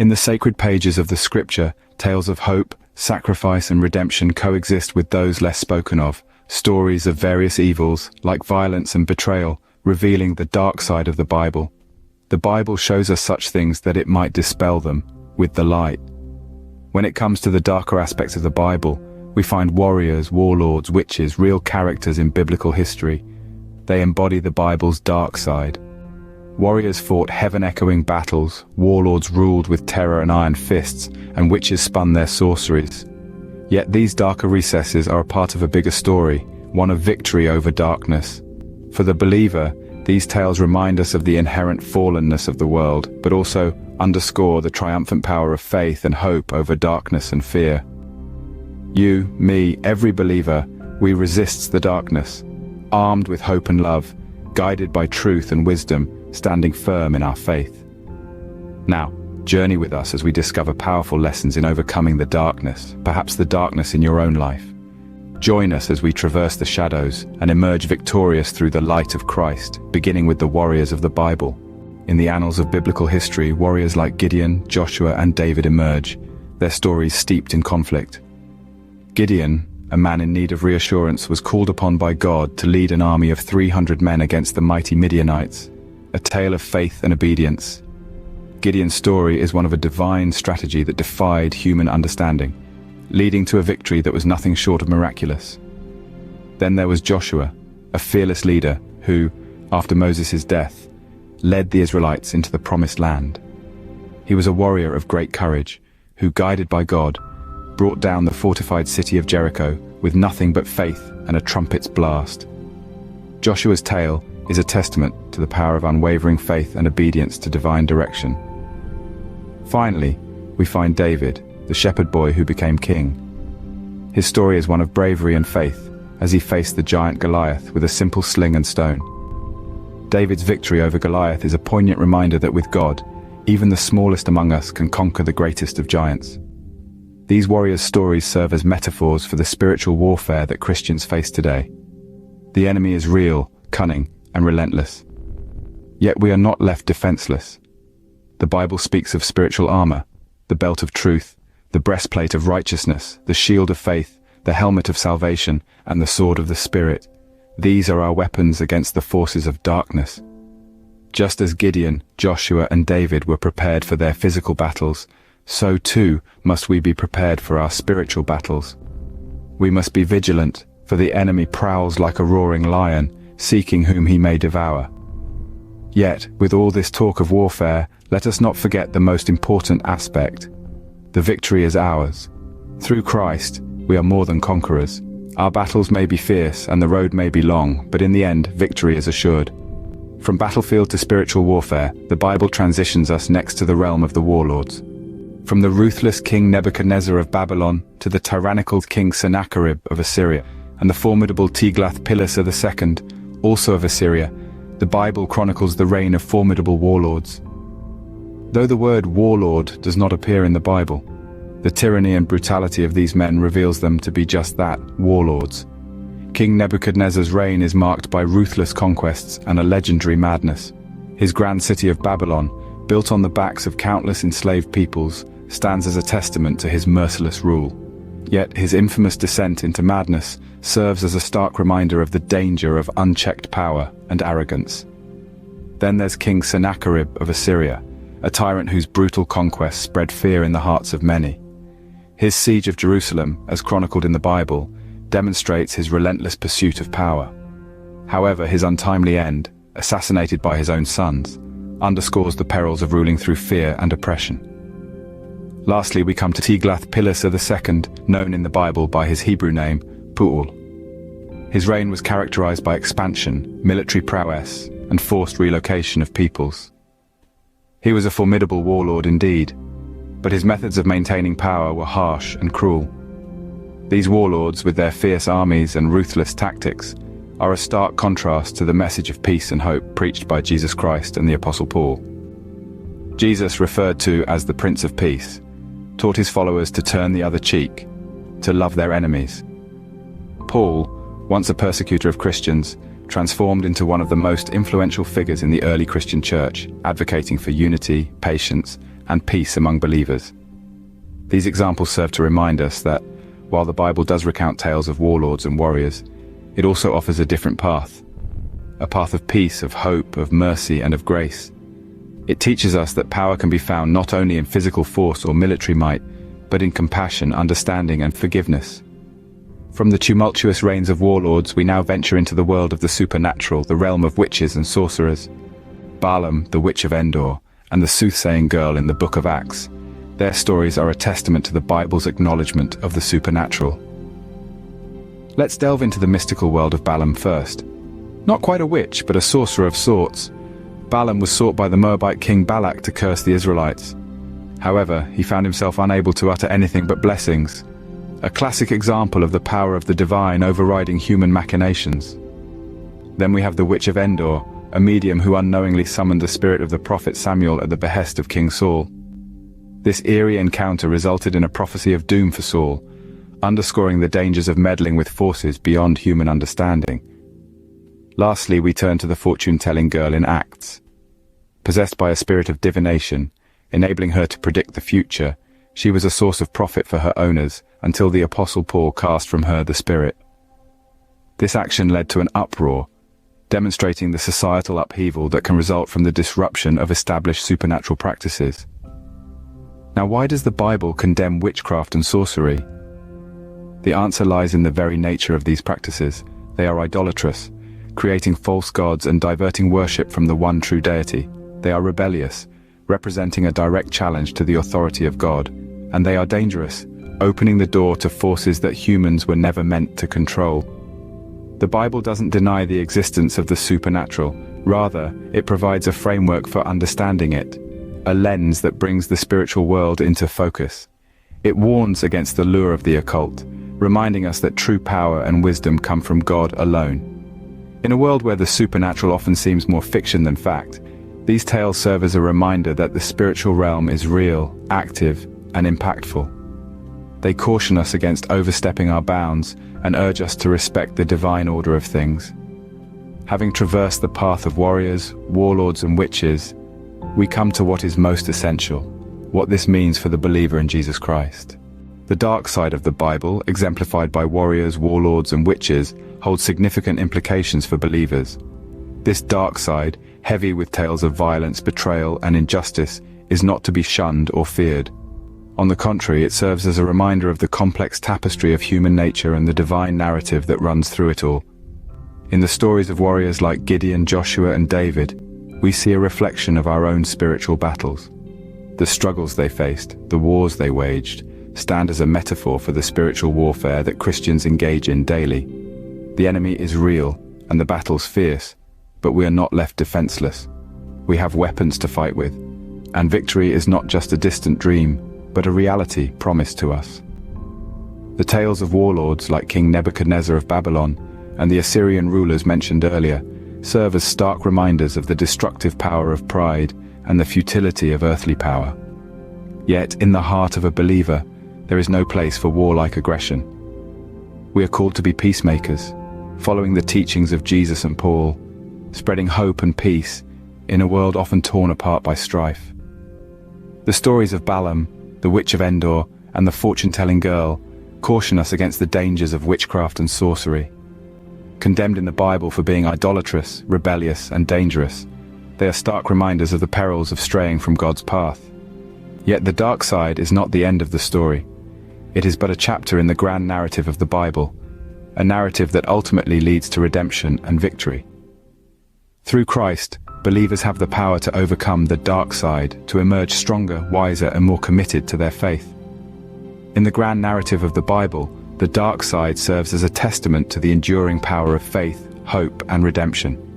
In the sacred pages of the scripture, tales of hope, sacrifice and redemption coexist with those less spoken of, stories of various evils, like violence and betrayal, revealing the dark side of the Bible. The Bible shows us such things that it might dispel them with the light. When it comes to the darker aspects of the Bible, we find warriors, warlords, witches, real characters in biblical history. They embody the Bible's dark side. Warriors fought heaven-echoing battles, warlords ruled with terror and iron fists, and witches spun their sorceries. Yet these darker recesses are a part of a bigger story, one of victory over darkness. For the believer, these tales remind us of the inherent fallenness of the world, but also underscore the triumphant power of faith and hope over darkness and fear. You, me, every believer, we resist the darkness, armed with hope and love, guided by truth and wisdom, standing firm in our faith. Now, journey with us as we discover powerful lessons in overcoming the darkness, perhaps the darkness in your own life. Join us as we traverse the shadows and emerge victorious through the light of Christ, beginning with the warriors of the Bible. In the annals of biblical history, warriors like Gideon, Joshua, and David emerge, their stories steeped in conflict. Gideon, a man in need of reassurance, was called upon by God to lead an army of 300 men against the mighty Midianites, a tale of faith and obedience. Gideon's story is one of a divine strategy that defied human understanding, leading to a victory that was nothing short of miraculous. Then there was Joshua, a fearless leader who, after Moses' death, led the Israelites into the promised land. He was a warrior of great courage, who, guided by God, brought down the fortified city of Jericho with nothing but faith and a trumpet's blast. Joshua's tale is a testament to the power of unwavering faith and obedience to divine direction. Finally, we find David, the shepherd boy who became king. His story is one of bravery and faith, as he faced the giant Goliath with a simple sling and stone. David's victory over Goliath is a poignant reminder that with God, even the smallest among us can conquer the greatest of giants. These warriors' stories serve as metaphors for the spiritual warfare that Christians face today. The enemy is real, cunning, and relentless. Yet we are not left defenseless. The Bible speaks of spiritual armor, the belt of truth, the breastplate of righteousness, the shield of faith, the helmet of salvation, and the sword of the Spirit. These are our weapons against the forces of darkness. Just as Gideon, Joshua, and David were prepared for their physical battles, so too must we be prepared for our spiritual battles. We must be vigilant, for the enemy prowls like a roaring lion, seeking whom he may devour. Yet, with all this talk of warfare, let us not forget the most important aspect. The victory is ours. Through Christ, we are more than conquerors. Our battles may be fierce and the road may be long, but in the end, victory is assured. From battlefield to spiritual warfare, the Bible transitions us next to the realm of the warlords. From the ruthless King Nebuchadnezzar of Babylon to the tyrannical King Sennacherib of Assyria, and the formidable Tiglath-Pileser II, also of Assyria, the Bible chronicles the reign of formidable warlords. Though the word warlord does not appear in the Bible, the tyranny and brutality of these men reveals them to be just that, warlords. King Nebuchadnezzar's reign is marked by ruthless conquests and a legendary madness. His grand city of Babylon, built on the backs of countless enslaved peoples, stands as a testament to his merciless rule. Yet his infamous descent into madness serves as a stark reminder of the danger of unchecked power and arrogance. Then there's King Sennacherib of Assyria, a tyrant whose brutal conquests spread fear in the hearts of many. His siege of Jerusalem, as chronicled in the Bible, demonstrates his relentless pursuit of power. However, his untimely end, assassinated by his own sons, underscores the perils of ruling through fear and oppression. Lastly, we come to Tiglath-Pileser II, known in the Bible by his Hebrew name, Pu'ul. His reign was characterized by expansion, military prowess, and forced relocation of peoples. He was a formidable warlord indeed, but his methods of maintaining power were harsh and cruel. These warlords, with their fierce armies and ruthless tactics, are a stark contrast to the message of peace and hope preached by Jesus Christ and the Apostle Paul. Jesus, referred to as the Prince of Peace, taught his followers to turn the other cheek, to love their enemies. Paul, once a persecutor of Christians, transformed into one of the most influential figures in the early Christian church, advocating for unity, patience, and peace among believers. These examples serve to remind us that, while the Bible does recount tales of warlords and warriors, it also offers a different path. A path of peace, of hope, of mercy, and of grace. It teaches us that power can be found not only in physical force or military might, but in compassion, understanding, and forgiveness. From the tumultuous reigns of warlords, we now venture into the world of the supernatural, the realm of witches and sorcerers. Balaam, the witch of Endor, and the soothsaying girl in the Book of Acts. Their stories are a testament to the Bible's acknowledgement of the supernatural. Let's delve into the mystical world of Balaam first. Not quite a witch, but a sorcerer of sorts. Balaam was sought by the Moabite king Balak to curse the Israelites. However, he found himself unable to utter anything but blessings. A classic example of the power of the divine overriding human machinations. Then we have the witch of Endor, a medium who unknowingly summoned the spirit of the prophet Samuel at the behest of King Saul. This eerie encounter resulted in a prophecy of doom for Saul, underscoring the dangers of meddling with forces beyond human understanding. Lastly, we turn to the fortune-telling girl in Acts. Possessed by a spirit of divination, enabling her to predict the future, she was a source of profit for her owners until the Apostle Paul cast from her the spirit. This action led to an uproar, demonstrating the societal upheaval that can result from the disruption of established supernatural practices. Now, why does the Bible condemn witchcraft and sorcery? The answer lies in the very nature of these practices. They are idolatrous, creating false gods and diverting worship from the one true deity. They are rebellious, representing a direct challenge to the authority of God. And they are dangerous, opening the door to forces that humans were never meant to control. The Bible doesn't deny the existence of the supernatural. Rather, it provides a framework for understanding it, a lens that brings the spiritual world into focus. It warns against the lure of the occult, reminding us that true power and wisdom come from God alone. In a world where the supernatural often seems more fiction than fact, these tales serve as a reminder that the spiritual realm is real, active, and impactful. They caution us against overstepping our bounds and urge us to respect the divine order of things. Having traversed the path of warriors, warlords, and witches, we come to what is most essential, what this means for the believer in Jesus Christ. The dark side of the Bible, exemplified by warriors, warlords, and witches, holds significant implications for believers. This dark side, heavy with tales of violence, betrayal, and injustice, is not to be shunned or feared. On the contrary, it serves as a reminder of the complex tapestry of human nature and the divine narrative that runs through it all. In the stories of warriors like Gideon, Joshua, and David, we see a reflection of our own spiritual battles. The struggles they faced, the wars they waged, stand as a metaphor for the spiritual warfare that Christians engage in daily. The enemy is real, and the battle's fierce, but we are not left defenseless. We have weapons to fight with, and victory is not just a distant dream, but a reality promised to us. The tales of warlords like King Nebuchadnezzar of Babylon and the Assyrian rulers mentioned earlier serve as stark reminders of the destructive power of pride and the futility of earthly power. Yet, in the heart of a believer, there is no place for warlike aggression. We are called to be peacemakers, following the teachings of Jesus and Paul, spreading hope and peace in a world often torn apart by strife. The stories of Balaam, the witch of Endor, and the fortune-telling girl caution us against the dangers of witchcraft and sorcery. Condemned in the Bible for being idolatrous, rebellious, and dangerous, they are stark reminders of the perils of straying from God's path. Yet the dark side is not the end of the story. It is but a chapter in the grand narrative of the Bible, a narrative that ultimately leads to redemption and victory. Through Christ, believers have the power to overcome the dark side, to emerge stronger, wiser, and more committed to their faith. In the grand narrative of the Bible, the dark side serves as a testament to the enduring power of faith, hope, and redemption.